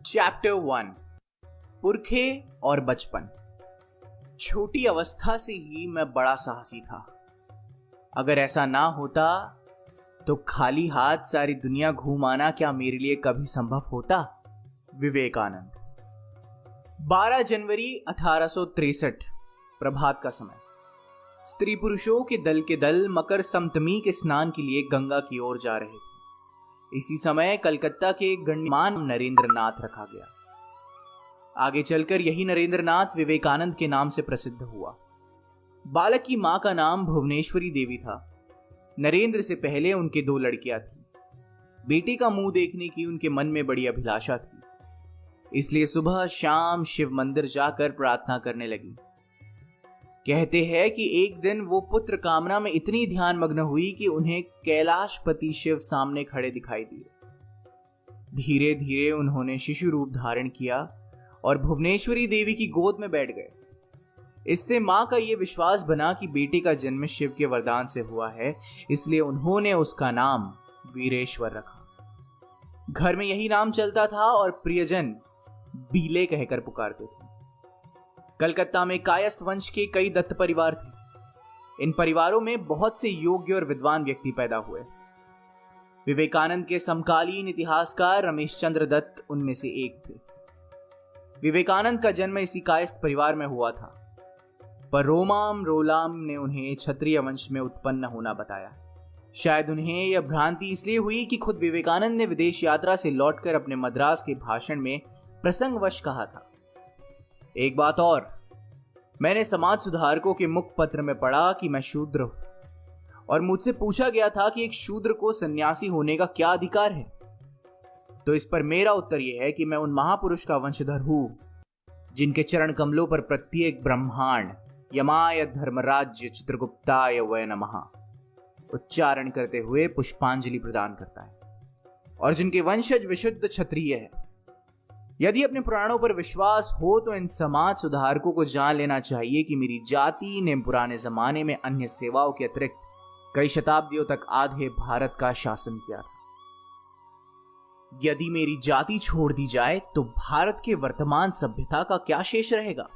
Chapter 1 पुरखे और बचपन। छोटी अवस्था से ही मैं बड़ा साहसी था। अगर ऐसा ना होता तो खाली हाथ सारी दुनिया घूम आना क्या मेरे लिए कभी संभव होता। विवेकानंद। 12 जनवरी 1863 प्रभात का समय। स्त्री पुरुषों के दल मकर समतमी के स्नान के लिए गंगा की ओर जा रहे थे। इसी समय कलकत्ता के एक गण्यमान नरेंद्र नाथ रखा गया। आगे चलकर यही नरेंद्र नाथ विवेकानंद के नाम से प्रसिद्ध हुआ। बालक की मां का नाम भुवनेश्वरी देवी था। नरेंद्र से पहले उनके 2 लड़कियां थीं। बेटे का मुंह देखने की उनके मन में बड़ी अभिलाषा थी, इसलिए सुबह शाम शिव मंदिर जाकर प्रार्थना करने लगी। कहते हैं कि एक दिन वो पुत्र कामना में इतनी ध्यान मग्न हुई कि उन्हें कैलाशपति शिव सामने खड़े दिखाई दिए। धीरे धीरे उन्होंने शिशु रूप धारण किया और भुवनेश्वरी देवी की गोद में बैठ गए। इससे मां का यह विश्वास बना कि बेटे का जन्म शिव के वरदान से हुआ है, इसलिए उन्होंने उसका नाम वीरेश्वर रखा। घर में यही नाम चलता था और प्रियजन बीले कहकर पुकारते थे। कलकत्ता में कायस्थ वंश के कई दत्त परिवार थे। इन परिवारों में बहुत से योग्य और विद्वान व्यक्ति पैदा हुए। विवेकानंद के समकालीन इतिहासकार रमेश चंद्र दत्त उनमें से एक थे। विवेकानंद का जन्म इसी कायस्थ परिवार में हुआ था, पर रोमाम रोलाम ने उन्हें क्षत्रिय वंश में उत्पन्न होना बताया। शायद उन्हें यह भ्रांति इसलिए हुई कि खुद विवेकानंद ने विदेश यात्रा से लौटकर अपने मद्रास के भाषण में प्रसंगवश कहा था। एक बात और, मैंने समाज सुधारकों के मुखपत्र में पढ़ा कि मैं शूद्र हूं और मुझसे पूछा गया था कि एक शूद्र को सन्यासी होने का क्या अधिकार है। तो इस पर मेरा उत्तर यह है कि मैं उन महापुरुष का वंशधर हूं जिनके चरण कमलों पर प्रत्येक ब्रह्मांड यमाय धर्मराज्य चित्रगुप्ताय वै नमः उच्चारण करते हुए पुष्पांजलि प्रदान करता है और जिनके वंशज विशुद्ध क्षत्रिय है। यदि अपने पुराणों पर विश्वास हो तो इन समाज सुधारकों को जान लेना चाहिए कि मेरी जाति ने पुराने जमाने में अन्य सेवाओं के अतिरिक्त कई शताब्दियों तक आधे भारत का शासन किया था। यदि मेरी जाति छोड़ दी जाए तो भारत के वर्तमान सभ्यता का क्या शेष रहेगा।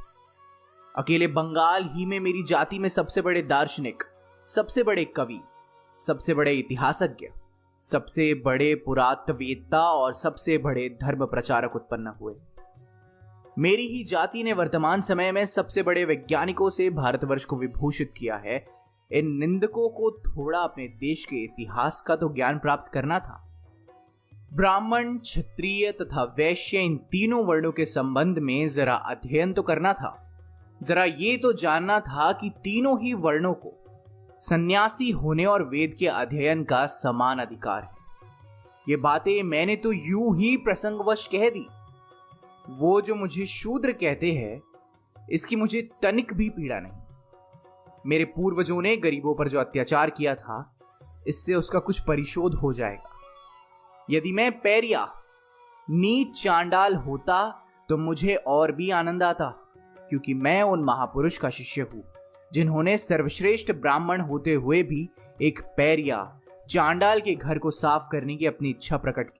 अकेले बंगाल ही में मेरी जाति में सबसे बड़े दार्शनिक, सबसे बड़े कवि, सबसे बड़े इतिहासज्ञ, सबसे बड़े पुरातत्ववेत्ता और सबसे बड़े धर्म प्रचारक उत्पन्न हुए। मेरी ही जाति ने वर्तमान समय में सबसे बड़े वैज्ञानिकों से भारतवर्ष को विभूषित किया है। इन निंदकों को थोड़ा अपने देश के इतिहास का तो ज्ञान प्राप्त करना था। ब्राह्मण, क्षत्रिय तथा वैश्य इन तीनों वर्णों के संबंध में जरा अध्ययन तो करना था। जरा ये तो जानना था कि तीनों ही वर्णों को सन्यासी होने और वेद के अध्ययन का समान अधिकार है। ये बातें मैंने तो यूं ही प्रसंगवश कह दी। वो जो मुझे शूद्र कहते हैं, इसकी मुझे तनिक भी पीड़ा नहीं। मेरे पूर्वजों ने गरीबों पर जो अत्याचार किया था, इससे उसका कुछ परिशोध हो जाएगा। यदि मैं पैरिया, नीच चांडाल होता तो मुझे और भी आनंद आता, क्योंकि मैं उन महापुरुष का शिष्य हूं जिन्होंने सर्वश्रेष्ठ ब्राह्मण होते हुए भी एक पैरिया चांडाल के घर को साफ करने की अपनी इच्छा प्रकट की।